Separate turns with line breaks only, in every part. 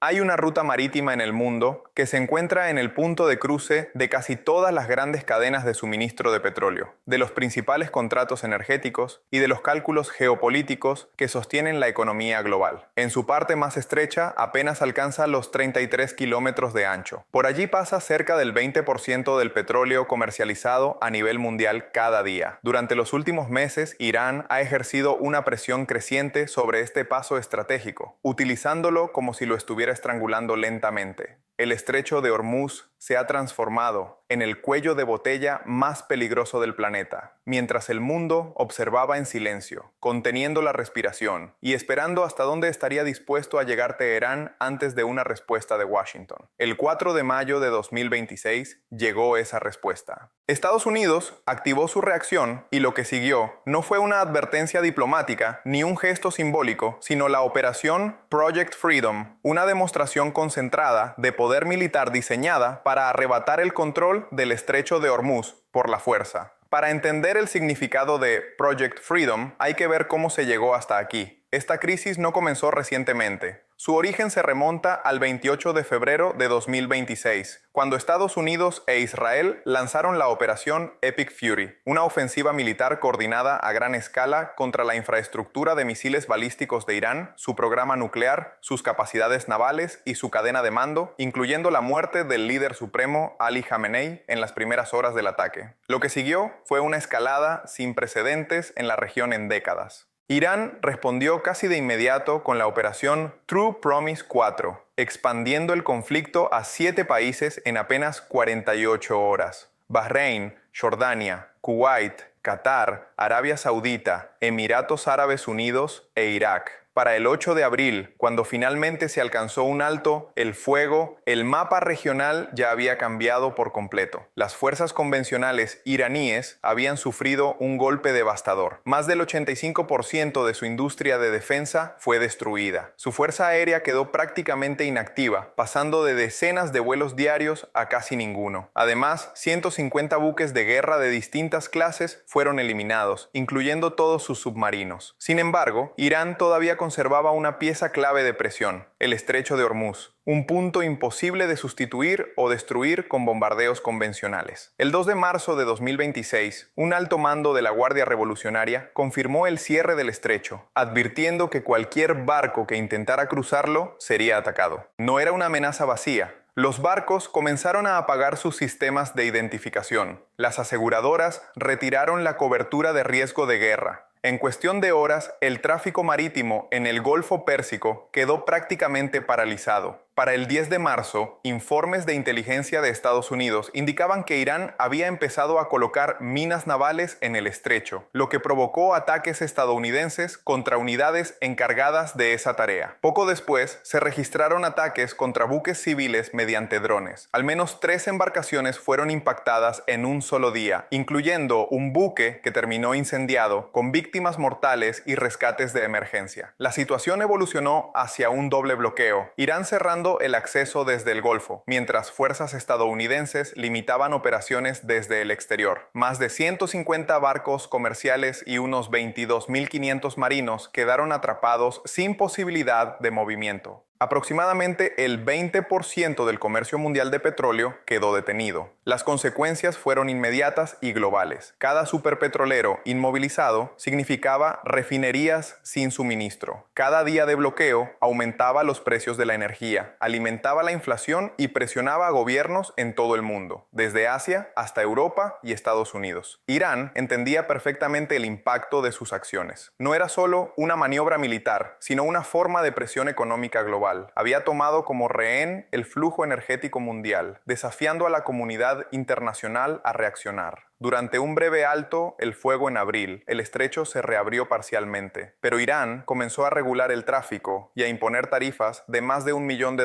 Hay una ruta marítima en el mundo que se encuentra en el punto de cruce de casi todas las grandes cadenas de suministro de petróleo, de los principales contratos energéticos y de los cálculos geopolíticos que sostienen la economía global. En su parte más estrecha apenas alcanza los 33 kilómetros de ancho. Por allí pasa cerca del 20% del petróleo comercializado a nivel mundial cada día. Durante los últimos meses, Irán ha ejercido una presión creciente sobre este paso estratégico, utilizándolo como si lo estuviera estrangulando lentamente. El estrecho de Hormuz se ha transformado en el cuello de botella más peligroso del planeta, mientras el mundo observaba en silencio, conteniendo la respiración y esperando hasta dónde estaría dispuesto a llegar Teherán antes de una respuesta de Washington. El 4 de mayo de 2026 llegó esa respuesta. Estados Unidos activó su reacción y lo que siguió no fue una advertencia diplomática ni un gesto simbólico, sino la operación Project Freedom, una demostración concentrada de poder militar diseñada para arrebatar el control del estrecho de Hormuz por la fuerza. Para entender el significado de Project Freedom, hay que ver cómo se llegó hasta aquí. Esta crisis no comenzó recientemente. Su origen se remonta al 28 de febrero de 2026, cuando Estados Unidos e Israel lanzaron la operación Epic Fury, una ofensiva militar coordinada a gran escala contra la infraestructura de misiles balísticos de Irán, su programa nuclear, sus capacidades navales y su cadena de mando, incluyendo la muerte del líder supremo Ali Khamenei en las primeras horas del ataque. Lo que siguió fue una escalada sin precedentes en la región en décadas. Irán respondió casi de inmediato con la operación True Promise 4, expandiendo el conflicto a 7 países en apenas 48 horas. Bahrein, Jordania, Kuwait, Qatar, Arabia Saudita, Emiratos Árabes Unidos e Irak. Para el 8 de abril, cuando finalmente se alcanzó un alto el fuego, el mapa regional ya había cambiado por completo. Las fuerzas convencionales iraníes habían sufrido un golpe devastador. Más del 85% de su industria de defensa fue destruida. Su fuerza aérea quedó prácticamente inactiva, pasando de decenas de vuelos diarios a casi ninguno. Además, 150 buques de guerra de distintas clases fueron eliminados, incluyendo todos sus submarinos. Sin embargo, Irán todavía conservaba una pieza clave de presión, el estrecho de Hormuz, un punto imposible de sustituir o destruir con bombardeos convencionales. El 2 de marzo de 2026, un alto mando de la Guardia Revolucionaria confirmó el cierre del estrecho, advirtiendo que cualquier barco que intentara cruzarlo sería atacado. No era una amenaza vacía. Los barcos comenzaron a apagar sus sistemas de identificación. Las aseguradoras retiraron la cobertura de riesgo de guerra. En cuestión de horas, el tráfico marítimo en el Golfo Pérsico quedó prácticamente paralizado. Para el 10 de marzo, informes de inteligencia de Estados Unidos indicaban que Irán había empezado a colocar minas navales en el estrecho, lo que provocó ataques estadounidenses contra unidades encargadas de esa tarea. Poco después, se registraron ataques contra buques civiles mediante drones. Al menos 3 embarcaciones fueron impactadas en un solo día, incluyendo un buque que terminó incendiado, con víctimas mortales y rescates de emergencia. La situación evolucionó hacia un doble bloqueo, Irán cerrando el acceso desde el Golfo, mientras fuerzas estadounidenses limitaban operaciones desde el exterior. Más de 150 barcos comerciales y unos 22.500 marinos quedaron atrapados sin posibilidad de movimiento. Aproximadamente el 20% del comercio mundial de petróleo quedó detenido. Las consecuencias fueron inmediatas y globales. Cada superpetrolero inmovilizado significaba refinerías sin suministro. Cada día de bloqueo aumentaba los precios de la energía, alimentaba la inflación y presionaba a gobiernos en todo el mundo, desde Asia hasta Europa y Estados Unidos. Irán entendía perfectamente el impacto de sus acciones. No era solo una maniobra militar, sino una forma de presión económica global. Había tomado como rehén el flujo energético mundial, desafiando a la comunidad internacional a reaccionar. Durante un breve alto el fuego en abril, el estrecho se reabrió parcialmente, pero Irán comenzó a regular el tráfico y a imponer tarifas de más de $1 millón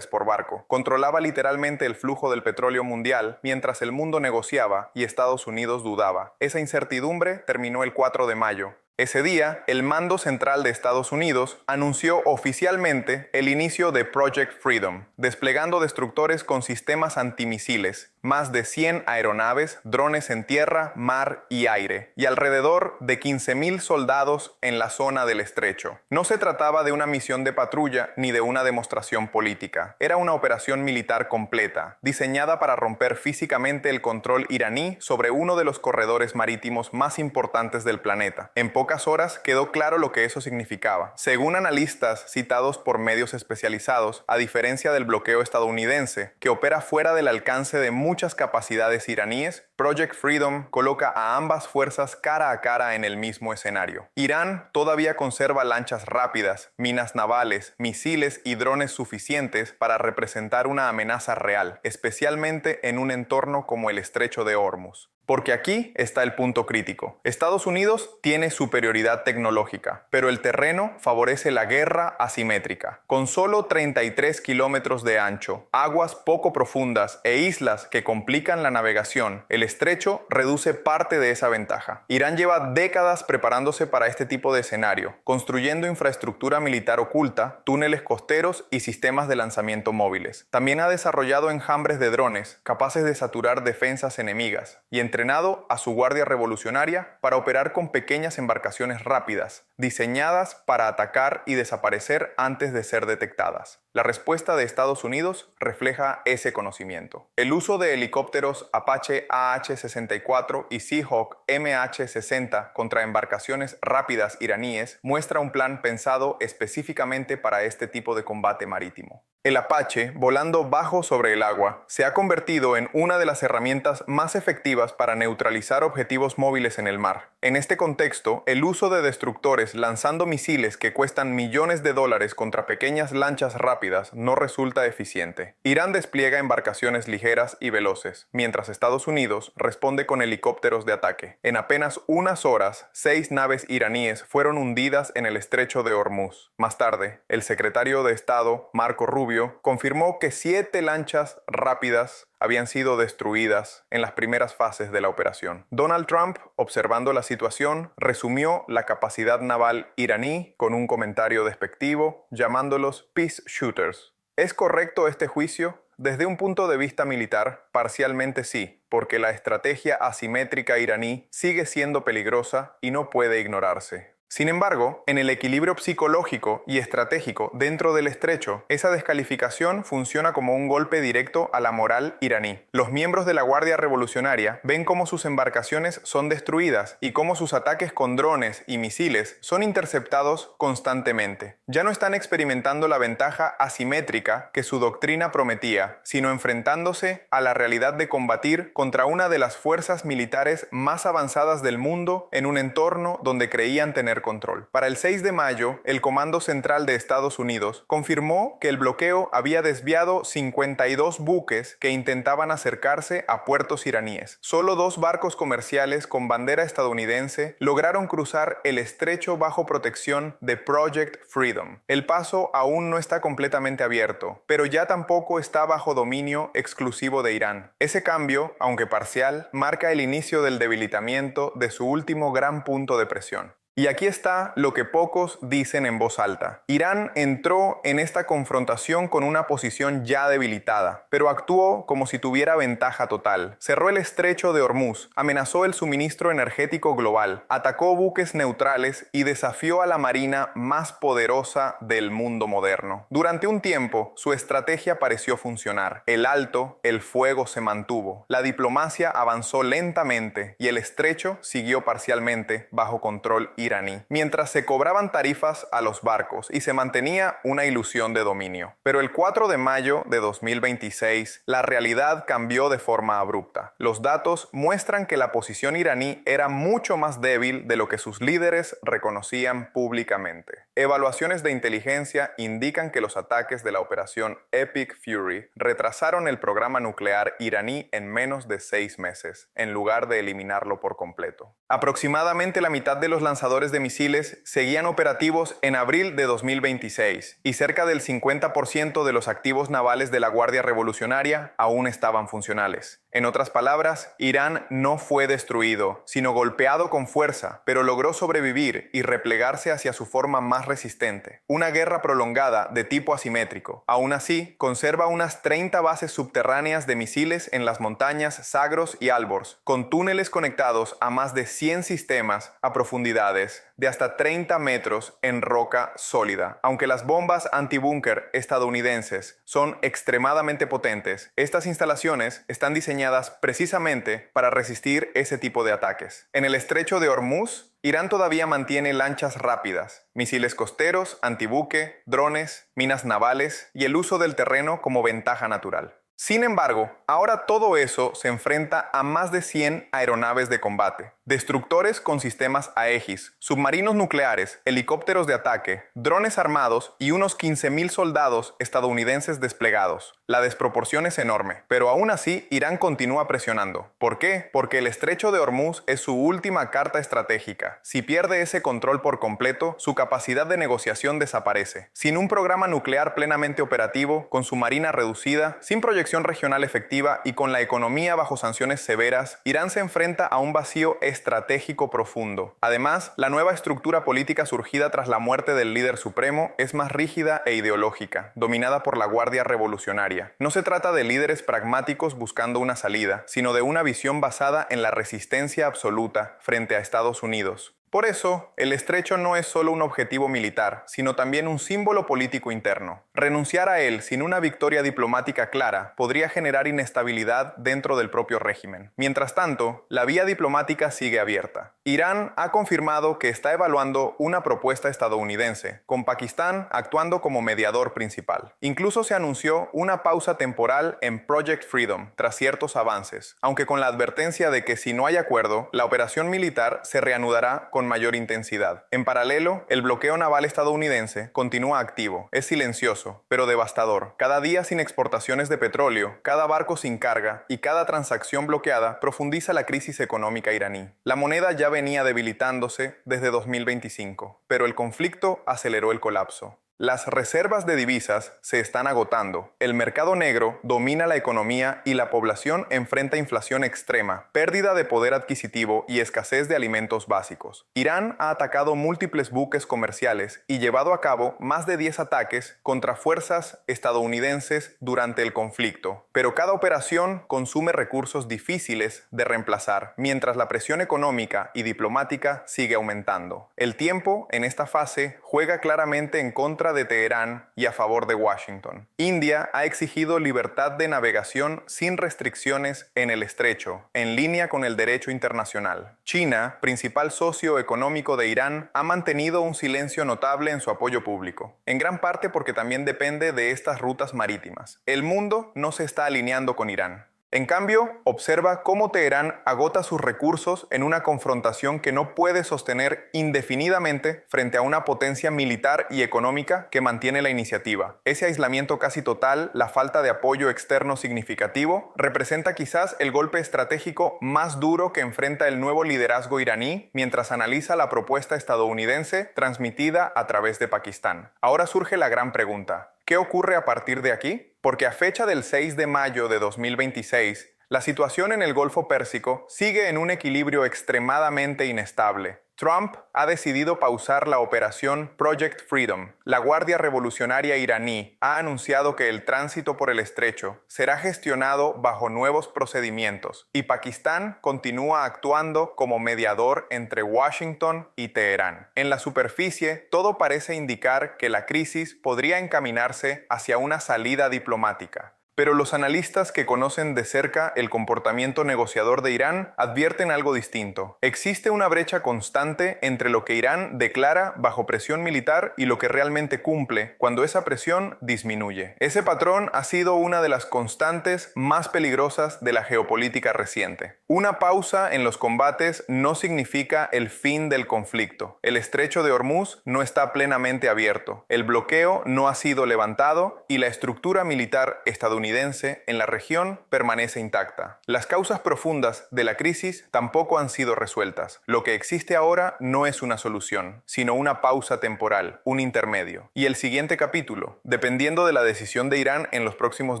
por barco. Controlaba literalmente el flujo del petróleo mundial mientras el mundo negociaba y Estados Unidos dudaba. Esa incertidumbre terminó el 4 de mayo, Ese día, el Mando Central de Estados Unidos anunció oficialmente el inicio de Project Freedom, desplegando destructores con sistemas antimisiles, más de 100 aeronaves, drones en tierra, mar y aire, y alrededor de 15.000 soldados en la zona del estrecho. No se trataba de una misión de patrulla ni de una demostración política. Era una operación militar completa, diseñada para romper físicamente el control iraní sobre uno de los corredores marítimos más importantes del planeta. En pocas horas quedó claro lo que eso significaba. Según analistas citados por medios especializados, a diferencia del bloqueo estadounidense, que opera fuera del alcance de muchas capacidades iraníes, Project Freedom coloca a ambas fuerzas cara a cara en el mismo escenario. Irán todavía conserva lanchas rápidas, minas navales, misiles y drones suficientes para representar una amenaza real, especialmente en un entorno como el Estrecho de Hormuz. Porque aquí está el punto crítico. Estados Unidos tiene superioridad tecnológica, pero el terreno favorece la guerra asimétrica. Con solo 33 kilómetros de ancho, aguas poco profundas e islas que complican la navegación, el estrecho reduce parte de esa ventaja. Irán lleva décadas preparándose para este tipo de escenario, construyendo infraestructura militar oculta, túneles costeros y sistemas de lanzamiento móviles. También ha desarrollado enjambres de drones capaces de saturar defensas enemigas y entrenado a su guardia revolucionaria para operar con pequeñas embarcaciones rápidas, diseñadas para atacar y desaparecer antes de ser detectadas. La respuesta de Estados Unidos refleja ese conocimiento. El uso de helicópteros Apache AH-64 y Seahawk MH-60 contra embarcaciones rápidas iraníes muestra un plan pensado específicamente para este tipo de combate marítimo. El Apache, volando bajo sobre el agua, se ha convertido en una de las herramientas más efectivas para neutralizar objetivos móviles en el mar. En este contexto, el uso de destructores lanzando misiles que cuestan millones de dólares contra pequeñas lanchas rápidas no resulta eficiente. Irán despliega embarcaciones ligeras y veloces, mientras Estados Unidos responde con helicópteros de ataque. En apenas unas horas, 6 naves iraníes fueron hundidas en el estrecho de Hormuz. Más tarde, el secretario de Estado, Marco Rubio, confirmó que 7 lanchas rápidas habían sido destruidas en las primeras fases de la operación. Donald Trump, observando la situación, resumió la capacidad naval iraní con un comentario despectivo, llamándolos peace shooters. ¿Es correcto este juicio? Desde un punto de vista militar, parcialmente sí, porque la estrategia asimétrica iraní sigue siendo peligrosa y no puede ignorarse. Sin embargo, en el equilibrio psicológico y estratégico dentro del estrecho, esa descalificación funciona como un golpe directo a la moral iraní. Los miembros de la Guardia Revolucionaria ven cómo sus embarcaciones son destruidas y cómo sus ataques con drones y misiles son interceptados constantemente. Ya no están experimentando la ventaja asimétrica que su doctrina prometía, sino enfrentándose a la realidad de combatir contra una de las fuerzas militares más avanzadas del mundo en un entorno donde creían tener control. Para el 6 de mayo, el Comando Central de Estados Unidos confirmó que el bloqueo había desviado 52 buques que intentaban acercarse a puertos iraníes. Solo 2 barcos comerciales con bandera estadounidense lograron cruzar el estrecho bajo protección de Project Freedom. El paso aún no está completamente abierto, pero ya tampoco está bajo dominio exclusivo de Irán. Ese cambio, aunque parcial, marca el inicio del debilitamiento de su último gran punto de presión. Y aquí está lo que pocos dicen en voz alta. Irán entró en esta confrontación con una posición ya debilitada, pero actuó como si tuviera ventaja total. Cerró el estrecho de Hormuz, amenazó el suministro energético global, atacó buques neutrales y desafió a la marina más poderosa del mundo moderno. Durante un tiempo, su estrategia pareció funcionar. El alto, el fuego se mantuvo, la diplomacia avanzó lentamente y el estrecho siguió parcialmente bajo control iraní, mientras se cobraban tarifas a los barcos y se mantenía una ilusión de dominio. Pero el 4 de mayo de 2026, la realidad cambió de forma abrupta. Los datos muestran que la posición iraní era mucho más débil de lo que sus líderes reconocían públicamente. Evaluaciones de inteligencia indican que los ataques de la operación Epic Fury retrasaron el programa nuclear iraní en menos de 6 meses, en lugar de eliminarlo por completo. Aproximadamente la mitad de los lanzadores de misiles seguían operativos en abril de 2026 y cerca del 50% de los activos navales de la Guardia Revolucionaria aún estaban funcionales. En otras palabras, Irán no fue destruido, sino golpeado con fuerza, pero logró sobrevivir y replegarse hacia su forma más resistente. Una guerra prolongada de tipo asimétrico. Aún así, conserva unas 30 bases subterráneas de misiles en las montañas Zagros y Alborz, con túneles conectados a más de 100 sistemas a profundidades de hasta 30 metros en roca sólida. Aunque las bombas antibúnker estadounidenses son extremadamente potentes, estas instalaciones están diseñadas precisamente para resistir ese tipo de ataques. En el estrecho de Hormuz, Irán todavía mantiene lanchas rápidas, misiles costeros, antibuque, drones, minas navales y el uso del terreno como ventaja natural. Sin embargo, ahora todo eso se enfrenta a más de 100 aeronaves de combate, destructores con sistemas Aegis, submarinos nucleares, helicópteros de ataque, drones armados y unos 15.000 soldados estadounidenses desplegados. La desproporción es enorme, pero aún así Irán continúa presionando. ¿Por qué? Porque el estrecho de Hormuz es su última carta estratégica. Si pierde ese control por completo, su capacidad de negociación desaparece. Sin un programa nuclear plenamente operativo, con su marina reducida, sin proyección regional efectiva y con la economía bajo sanciones severas, Irán se enfrenta a un vacío estratégico profundo. Además, la nueva estructura política surgida tras la muerte del líder supremo es más rígida e ideológica, dominada por la Guardia Revolucionaria. No se trata de líderes pragmáticos buscando una salida, sino de una visión basada en la resistencia absoluta frente a Estados Unidos. Por eso, el estrecho no es solo un objetivo militar, sino también un símbolo político interno. Renunciar a él sin una victoria diplomática clara podría generar inestabilidad dentro del propio régimen. Mientras tanto, la vía diplomática sigue abierta. Irán ha confirmado que está evaluando una propuesta estadounidense, con Pakistán actuando como mediador principal. Incluso se anunció una pausa temporal en Project Freedom tras ciertos avances, aunque con la advertencia de que si no hay acuerdo, la operación militar se reanudará con mayor intensidad. En paralelo, el bloqueo naval estadounidense continúa activo. Es silencioso, pero devastador. Cada día sin exportaciones de petróleo, cada barco sin carga y cada transacción bloqueada profundiza la crisis económica iraní. La moneda ya venía debilitándose desde 2025, pero el conflicto aceleró el colapso. Las reservas de divisas se están agotando, el mercado negro domina la economía y la población enfrenta inflación extrema, pérdida de poder adquisitivo y escasez de alimentos básicos. Irán ha atacado múltiples buques comerciales y llevado a cabo más de 10 ataques contra fuerzas estadounidenses durante el conflicto, pero cada operación consume recursos difíciles de reemplazar, mientras la presión económica y diplomática sigue aumentando. El tiempo en esta fase juega claramente en contra de Teherán y a favor de Washington. India ha exigido libertad de navegación sin restricciones en el estrecho, en línea con el derecho internacional. China, principal socio económico de Irán, ha mantenido un silencio notable en su apoyo público, en gran parte porque también depende de estas rutas marítimas. El mundo no se está alineando con Irán. En cambio, observa cómo Teherán agota sus recursos en una confrontación que no puede sostener indefinidamente frente a una potencia militar y económica que mantiene la iniciativa. Ese aislamiento casi total, la falta de apoyo externo significativo, representa quizás el golpe estratégico más duro que enfrenta el nuevo liderazgo iraní mientras analiza la propuesta estadounidense transmitida a través de Pakistán. Ahora surge la gran pregunta: ¿qué ocurre a partir de aquí? Porque a fecha del 6 de mayo de 2026, la situación en el Golfo Pérsico sigue en un equilibrio extremadamente inestable. Trump ha decidido pausar la operación Project Freedom. La Guardia Revolucionaria iraní ha anunciado que el tránsito por el estrecho será gestionado bajo nuevos procedimientos y Pakistán continúa actuando como mediador entre Washington y Teherán. En la superficie, todo parece indicar que la crisis podría encaminarse hacia una salida diplomática. Pero los analistas que conocen de cerca el comportamiento negociador de Irán advierten algo distinto. Existe una brecha constante entre lo que Irán declara bajo presión militar y lo que realmente cumple cuando esa presión disminuye. Ese patrón ha sido una de las constantes más peligrosas de la geopolítica reciente. Una pausa en los combates no significa el fin del conflicto. El estrecho de Hormuz no está plenamente abierto. El bloqueo no ha sido levantado y la estructura militar estadounidense estadounidense en la región permanece intacta. Las causas profundas de la crisis tampoco han sido resueltas. Lo que existe ahora no es una solución, sino una pausa temporal, un intermedio. Y el siguiente capítulo, dependiendo de la decisión de Irán en los próximos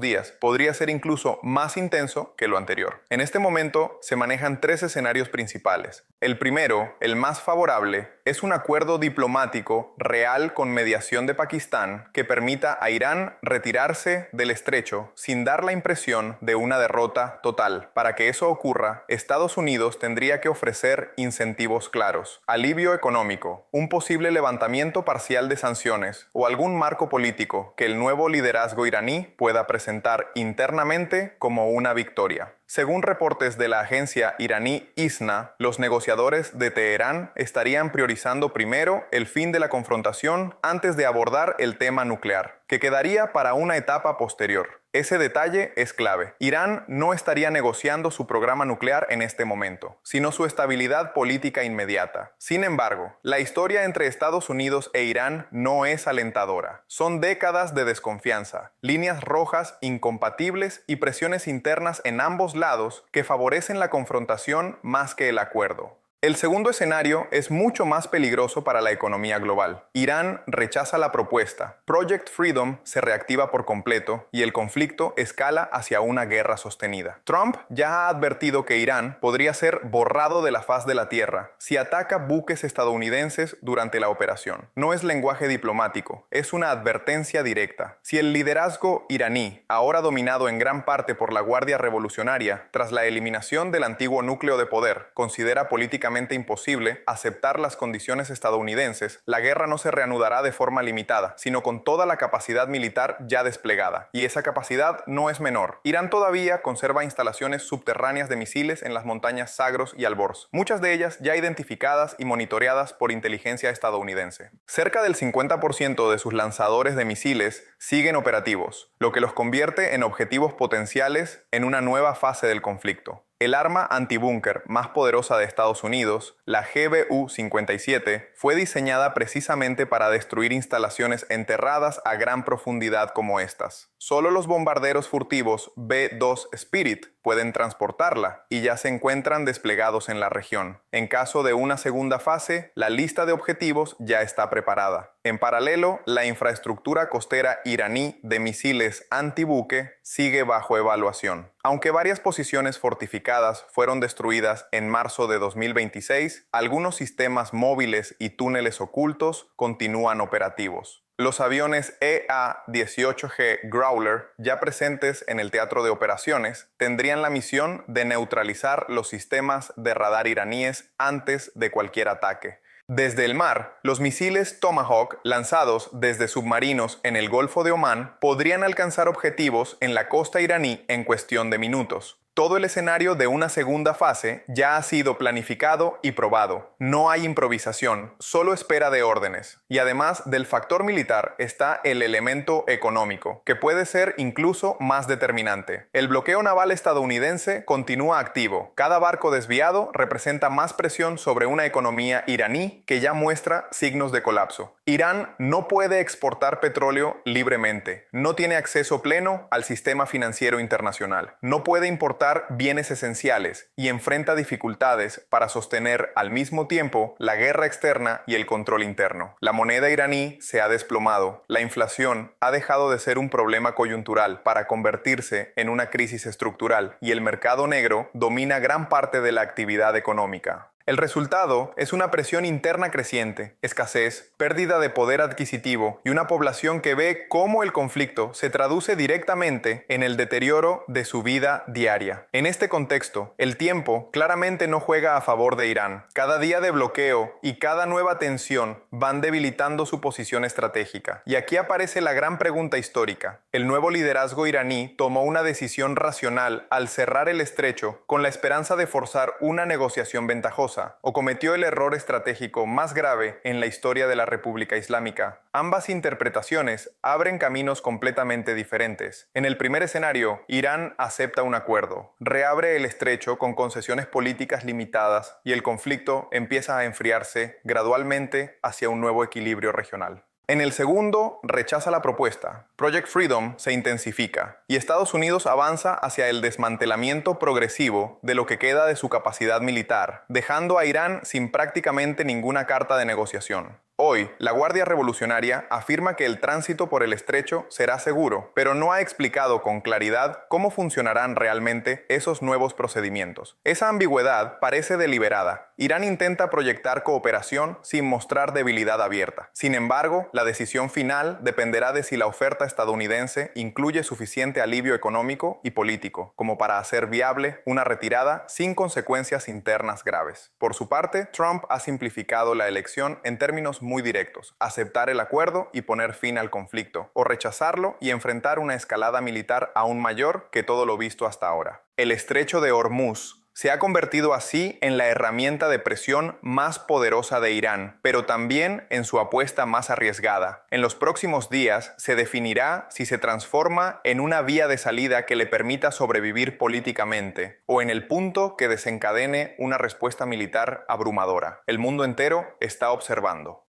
días, podría ser incluso más intenso que lo anterior. En este momento se manejan tres escenarios principales. El primero, el más favorable, es un acuerdo diplomático real con mediación de Pakistán que permita a Irán retirarse del estrecho sin dar la impresión de una derrota total. Para que eso ocurra, Estados Unidos tendría que ofrecer incentivos claros, alivio económico, un posible levantamiento parcial de sanciones o algún marco político que el nuevo liderazgo iraní pueda presentar internamente como una victoria. Según reportes de la agencia iraní ISNA, los negociadores de Teherán estarían priorizando primero el fin de la confrontación antes de abordar el tema nuclear, que quedaría para una etapa posterior. Ese detalle es clave. Irán no estaría negociando su programa nuclear en este momento, sino su estabilidad política inmediata. Sin embargo, la historia entre Estados Unidos e Irán no es alentadora. Son décadas de desconfianza, líneas rojas incompatibles y presiones internas en ambos lados que favorecen la confrontación más que el acuerdo. El segundo escenario es mucho más peligroso para la economía global. Irán rechaza la propuesta, Project Freedom se reactiva por completo y el conflicto escala hacia una guerra sostenida. Trump ya ha advertido que Irán podría ser borrado de la faz de la tierra si ataca buques estadounidenses durante la operación. No es lenguaje diplomático, es una advertencia directa. Si el liderazgo iraní, ahora dominado en gran parte por la Guardia Revolucionaria, tras la eliminación del antiguo núcleo de poder, considera políticamente imposible aceptar las condiciones estadounidenses, la guerra no se reanudará de forma limitada, sino con toda la capacidad militar ya desplegada. Y esa capacidad no es menor. Irán todavía conserva instalaciones subterráneas de misiles en las montañas Zagros y Alborz, muchas de ellas ya identificadas y monitoreadas por inteligencia estadounidense. Cerca del 50% de sus lanzadores de misiles siguen operativos, lo que los convierte en objetivos potenciales en una nueva fase del conflicto. El arma antibúnker más poderosa de Estados Unidos, la GBU-57, fue diseñada precisamente para destruir instalaciones enterradas a gran profundidad como estas. Solo los bombarderos furtivos B-2 Spirit pueden transportarla y ya se encuentran desplegados en la región. En caso de una segunda fase, la lista de objetivos ya está preparada. En paralelo, la infraestructura costera iraní de misiles antibuque sigue bajo evaluación. Aunque varias posiciones fortificadas fueron destruidas en marzo de 2026, algunos sistemas móviles y túneles ocultos continúan operativos. Los aviones EA-18G Growler, ya presentes en el teatro de operaciones, tendrían la misión de neutralizar los sistemas de radar iraníes antes de cualquier ataque. Desde el mar, los misiles Tomahawk lanzados desde submarinos en el Golfo de Omán podrían alcanzar objetivos en la costa iraní en cuestión de minutos. Todo el escenario de una segunda fase ya ha sido planificado y probado. No hay improvisación, solo espera de órdenes. Y además del factor militar está el elemento económico, que puede ser incluso más determinante. El bloqueo naval estadounidense continúa activo. Cada barco desviado representa más presión sobre una economía iraní que ya muestra signos de colapso. Irán no puede exportar petróleo libremente. No tiene acceso pleno al sistema financiero internacional. No puede importar bienes esenciales y enfrenta dificultades para sostener al mismo tiempo la guerra externa y el control interno. La moneda iraní se ha desplomado. La inflación ha dejado de ser un problema coyuntural para convertirse en una crisis estructural y el mercado negro domina gran parte de la actividad económica. El resultado es una presión interna creciente, escasez, pérdida de poder adquisitivo y una población que ve cómo el conflicto se traduce directamente en el deterioro de su vida diaria. En este contexto, el tiempo claramente no juega a favor de Irán. Cada día de bloqueo y cada nueva tensión van debilitando su posición estratégica. Y aquí aparece la gran pregunta histórica. El nuevo liderazgo iraní tomó una decisión racional al cerrar el estrecho con la esperanza de forzar una negociación ventajosa, o cometió el error estratégico más grave en la historia de la República Islámica. Ambas interpretaciones abren caminos completamente diferentes. En el primer escenario, Irán acepta un acuerdo, reabre el estrecho con concesiones políticas limitadas y el conflicto empieza a enfriarse gradualmente hacia un nuevo equilibrio regional. En el segundo, rechaza la propuesta. Project Freedom se intensifica y Estados Unidos avanza hacia el desmantelamiento progresivo de lo que queda de su capacidad militar, dejando a Irán sin prácticamente ninguna carta de negociación. Hoy, la Guardia Revolucionaria afirma que el tránsito por el estrecho será seguro, pero no ha explicado con claridad cómo funcionarán realmente esos nuevos procedimientos. Esa ambigüedad parece deliberada. Irán intenta proyectar cooperación sin mostrar debilidad abierta. Sin embargo, la decisión final dependerá de si la oferta estadounidense incluye suficiente alivio económico y político como para hacer viable una retirada sin consecuencias internas graves. Por su parte, Trump ha simplificado la elección en términos muy directos: aceptar el acuerdo y poner fin al conflicto, o rechazarlo y enfrentar una escalada militar aún mayor que todo lo visto hasta ahora. El estrecho de Hormuz se ha convertido así en la herramienta de presión más poderosa de Irán, pero también en su apuesta más arriesgada. En los próximos días se definirá si se transforma en una vía de salida que le permita sobrevivir políticamente, o en el punto que desencadene una respuesta militar abrumadora. El mundo entero está observando.